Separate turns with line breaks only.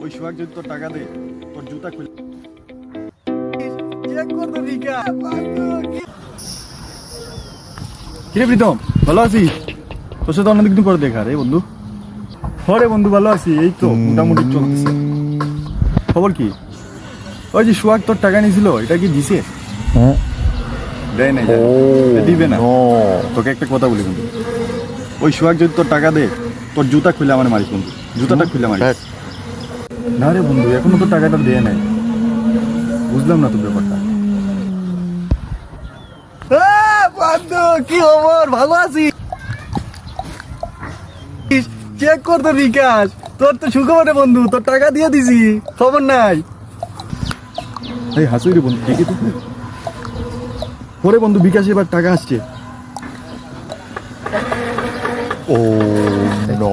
ওই সোহাগ যদি তোর টাকা দে, তোর জুতা খুলে কিরে প্রীতম, ভালো আছিস? তোর সাথে অনেকদিন পরে দেখা রে বন্ধু। হরে বন্ধু, ভালো আছি, এই তো মোটামুটি চলতেছে। খবর কি? ওই যে সোহাগ তোর টাকা নিয়েছিল, এটা কি দিছে? দেয় নাই, দিবে না। তোকে একটা কথা বলি বন্ধু, ওই সোহাগ যদি তোর টাকা দে, তোর জুতা খুলে আমার মারিস বন্ধু, জুতাটা খুলে মারিস। না রে বন্ধু, এখনো তো টাকাটা দেয় নাই, বুঝলাম না তোর ব্যাপারটা। বন্ধু কি খবর, ভালো আছিস? চেক কর তোর বিকাশ, তোর তো সুখবর রে বন্ধু, তোর টাকা দিয়ে দিছি, খবর নাই। এই হাসুই রে বন্ধু, দেখি তো ওরে বন্ধু, বিকাশ এবার টাকা আসছে। ও নো,